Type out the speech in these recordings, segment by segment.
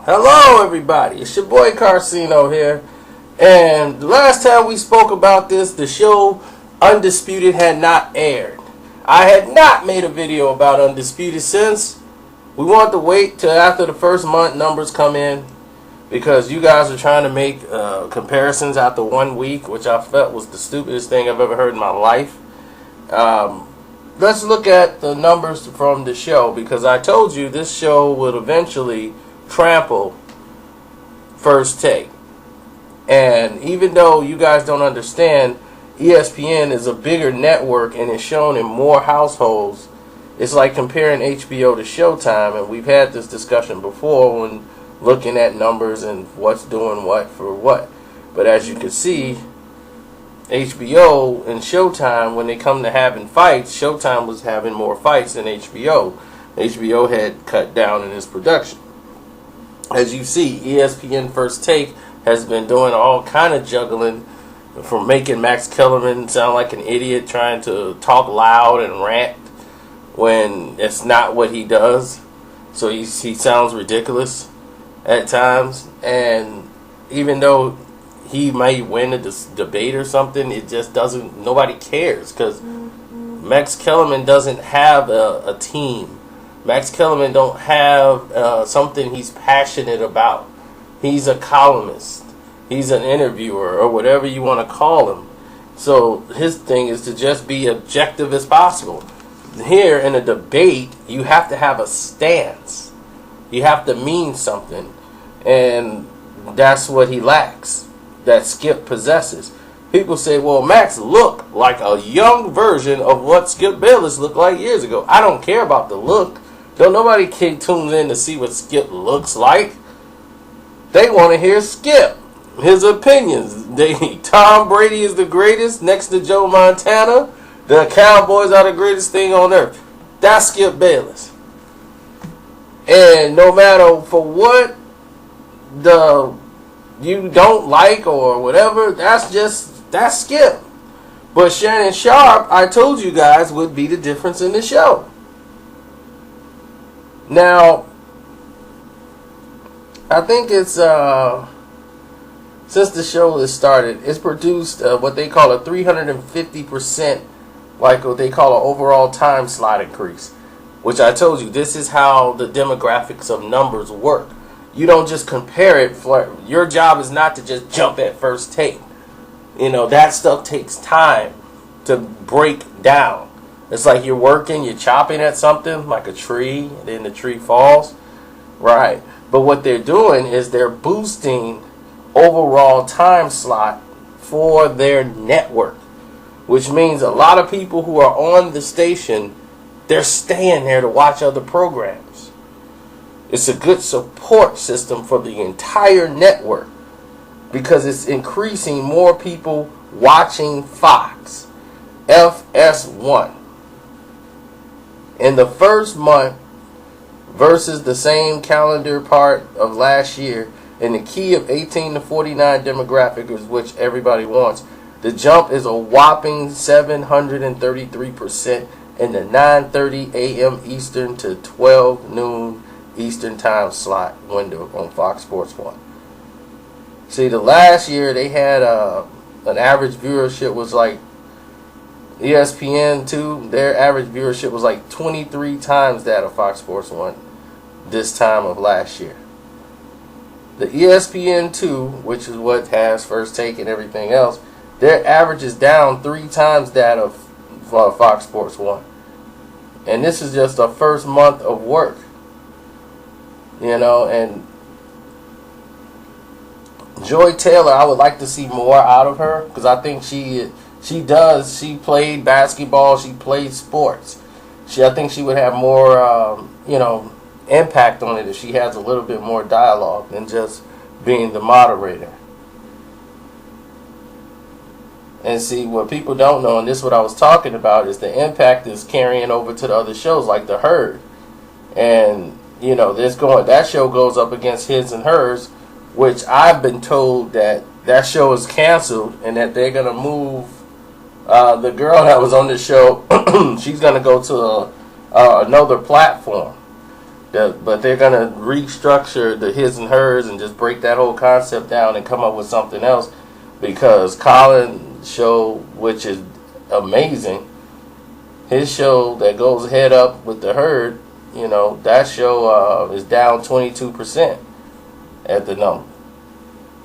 Hello everybody, it's your boy Carcino here, and the last time we spoke about this, the show Undisputed had not aired. I had not made a video about Undisputed since we wanted to wait till after the first month numbers come in, because you guys are trying to make comparisons after 1 week, which I felt was the stupidest thing I've ever heard in my life. Let's look at the numbers from the show, because I told you this show would eventually trample First Take. And even though you guys don't understand, ESPN is a bigger network and is shown in more households. It's like comparing HBO to Showtime, and we've had this discussion before when looking at numbers and what's doing what for what. But as you can see, HBO and Showtime, when they come to having fights, Showtime was having more fights than HBO. HBO had cut down in its production. As you see, ESPN First Take has been doing all kind of juggling, from making Max Kellerman sound like an idiot trying to talk loud and rant when it's not what he does. So he sounds ridiculous at times. And even though he may win a debate or something, it just doesn't, nobody cares, because Max Kellerman doesn't have a team. Max Kellerman don't have something he's passionate about. He's a columnist. He's an interviewer, or whatever you want to call him. So his thing is to just be objective as possible. Here in a debate, you have to have a stance. You have to mean something. And that's what he lacks, that Skip possesses. People say, well, Max looked like a young version of what Skip Bayless looked like years ago. I don't care about the look. Don't nobody tunes in to see what Skip looks like. They want to hear Skip, his opinions. Tom Brady is the greatest next to Joe Montana. The Cowboys are the greatest thing on earth. That's Skip Bayless. And no matter for what you don't like or whatever, that's Skip. But Shannon Sharpe, I told you guys, would be the difference in the show. Now, I think it's since the show has started, it's produced what they call a 350%, like what they call an overall time slot increase. Which I told you, this is how the demographics of numbers work. You don't just compare it. Your job is not to just jump at First Take. You know, that stuff takes time to break down. It's like you're working, you're chopping at something, like a tree, and then the tree falls. Right. But what they're doing is they're boosting overall time slot for their network, which means a lot of people who are on the station, they're staying there to watch other programs. It's a good support system for the entire network, because it's increasing more people watching Fox. FS1. In the first month versus the same calendar part of last year, in the key of 18 to 49 demographic, which everybody wants, the jump is a whopping 733% in the 9:30 a.m. Eastern to 12 noon Eastern time slot window on Fox Sports 1. See, the last year they had an average viewership was like ESPN 2, their average viewership was like 23 times that of Fox Sports 1 this time of last year. The ESPN 2, which is what has First Take and everything else, their average is down 3 times that of Fox Sports 1. And this is just the first month of work. You know, and Joy Taylor, I would like to see more out of her, because I think she played basketball, she played sports. I think she would have more, impact on it if she has a little bit more dialogue than just being the moderator. And see, what people don't know, and this is what I was talking about, is the impact is carrying over to the other shows like The Herd. And, that show goes up against His and Hers, which I've been told that show is canceled and that they're going to move the girl that was on the show. She's going to go to another platform. But they're gonna restructure the his and hers and just break that whole concept down and come up with something else. Because Colin's show, which is amazing, his show that goes head up with the herd, that show is down 22% at the number.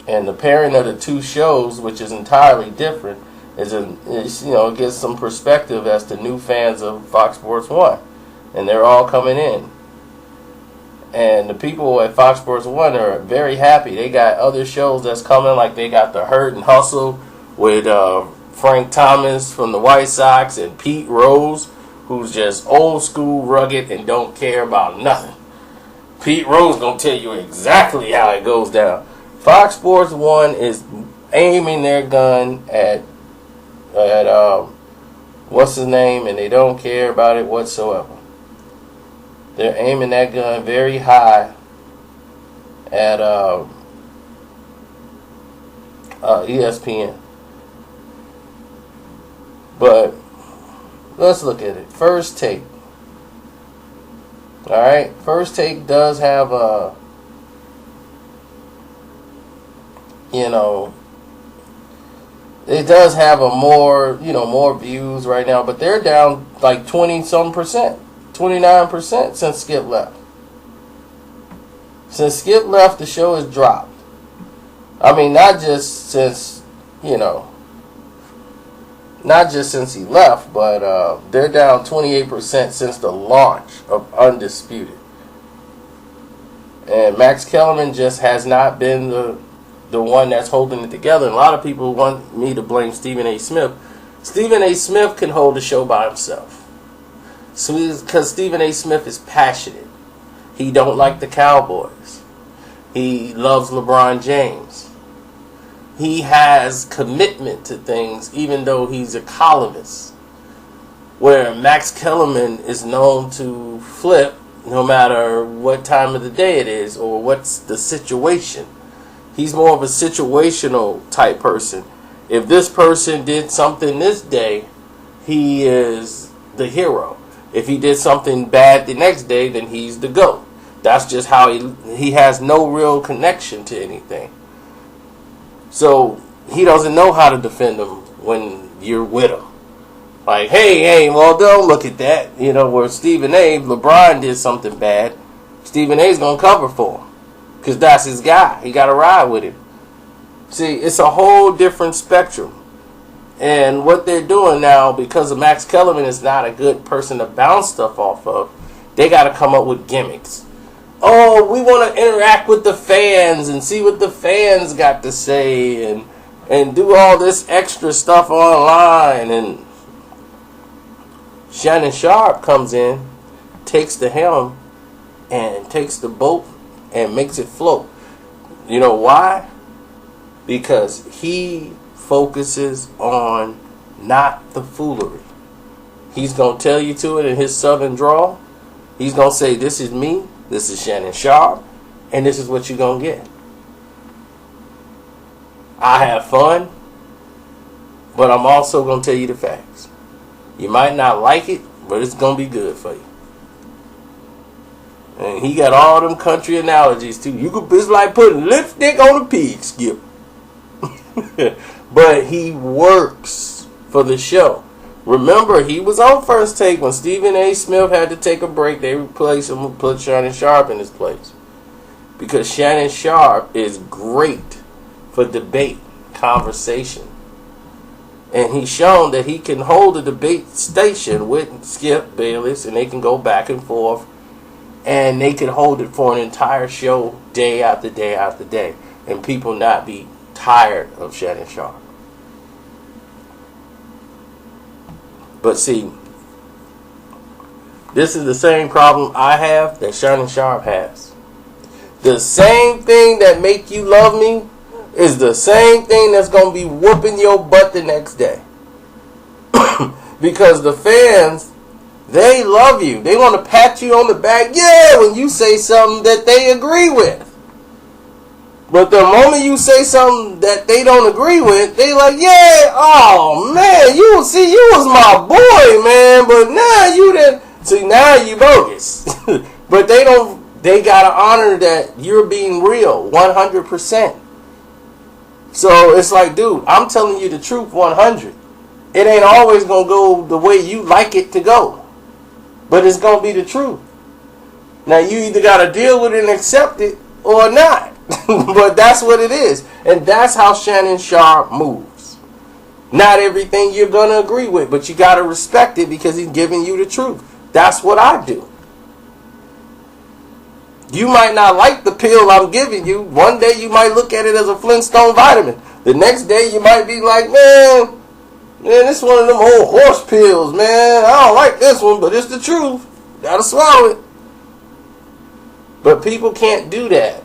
And the pairing of the two shows, which is entirely different, it gives some perspective as to new fans of Fox Sports 1. And they're all coming in. And the people at Fox Sports 1 are very happy. They got other shows that's coming, like they got the Hurt and Hustle with Frank Thomas from the White Sox and Pete Rose, who's just old school, rugged, and don't care about nothing. Pete Rose gonna tell you exactly how it goes down. Fox Sports 1 is aiming their gun at what's his name, and they don't care about it whatsoever. They're aiming that gun very high at ESPN. But let's look at it. First Take. Alright, First Take does have it does have more views right now, but they're down like 20-some%. 29% since Skip left. Since Skip left, the show has dropped. I mean, not just since he left, but they're down 28% since the launch of Undisputed. And Max Kellerman just has not been the one that's holding it together. And a lot of people want me to blame Stephen A. Smith. Stephen A. Smith can hold the show by himself. Because Stephen A. Smith is passionate. He don't like the Cowboys. He loves LeBron James. He has commitment to things even though he's a columnist. Where Max Kellerman is known to flip no matter what time of the day it is or what's the situation. He's more of a situational type person. If this person did something this day, he is the hero. If he did something bad the next day, then he's the GOAT. That's just how he has no real connection to anything. So he doesn't know how to defend them when you're with him. Like, hey, well, don't look at that. Where Stephen A., LeBron did something bad, Stephen A's going to cover for him. Because that's his guy. He got to ride with him. See, it's a whole different spectrum. And what they're doing now, because of Max Kellerman is not a good person to bounce stuff off of, they got to come up with gimmicks. Oh, we want to interact with the fans and see what the fans got to say and do all this extra stuff online. And Shannon Sharpe comes in, takes the helm, and takes the boat and makes it float. You know why? Because he focuses on not the foolery. He's going to tell you to it in his southern drawl. He's going to say, this is me, this is Shannon Sharpe, and this is what you're going to get. I have fun, but I'm also going to tell you the facts. You might not like it, but it's going to be good for you. And he got all them country analogies too. It's like putting lipstick on a pig, Skip. But he works for the show. Remember, he was on First Take when Stephen A. Smith had to take a break. They replaced him and put Shannon Sharpe in his place. Because Shannon Sharpe is great for debate, conversation. And he's shown that he can hold a debate station with Skip Bayless and they can go back and forth. And they can hold it for an entire show day after day after day. And people not be tired of Shannon Sharpe. But see, this is the same problem I have that Shannon Sharpe has. The same thing that make you love me is the same thing that's going to be whooping your butt the next day. Because the fans, they love you. They want to pat you on the back, yeah, when you say something that they agree with. But the moment you say something that they don't agree with, they like, yeah, oh man, you was my boy, man, but now you didn't. See, now you bogus. But they don't They got to honor that you're being real 100%. So it's like, dude, I'm telling you the truth 100. It ain't always going to go the way you like it to go. But it's going to be the truth. Now, you either got to deal with it and accept it or not. But that's what it is. And that's how Shannon Sharpe moves. Not everything you're going to agree with, but you got to respect it because he's giving you the truth. That's what I do. You might not like the pill I'm giving you. One day you might look at it as a Flintstone vitamin. The next day you might be like, man, this is one of them old horse pills, man. I don't like this one, but it's the truth. Gotta swallow it. But people can't do that.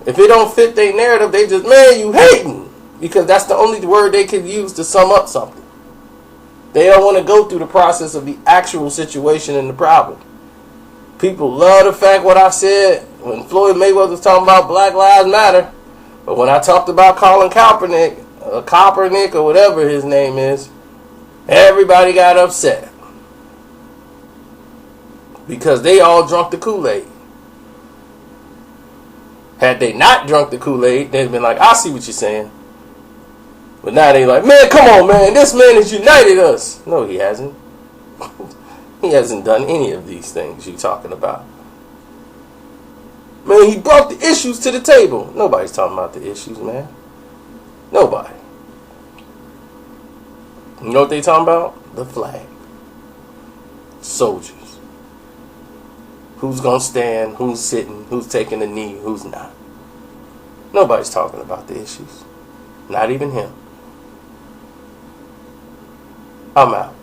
If it don't fit their narrative, they just, man, you hating. Because that's the only word they can use to sum up something. They don't want to go through the process of the actual situation and the problem. People love the fact what I said when Floyd Mayweather was talking about Black Lives Matter. But when I talked about Colin Kaepernick or whatever his name is, everybody got upset. Because they all drunk the Kool-Aid. Had they not drunk the Kool-Aid, they'd been like, I see what you're saying. But now they like, man, come on, man. This man has united us. No, he hasn't. He hasn't done any of these things you're talking about. Man, he brought the issues to the table. Nobody's talking about the issues, man. Nobody. You know what they talking about? The flag. Soldiers. Who's going to stand, who's sitting, who's taking a knee, who's not. Nobody's talking about the issues. Not even him. I'm out.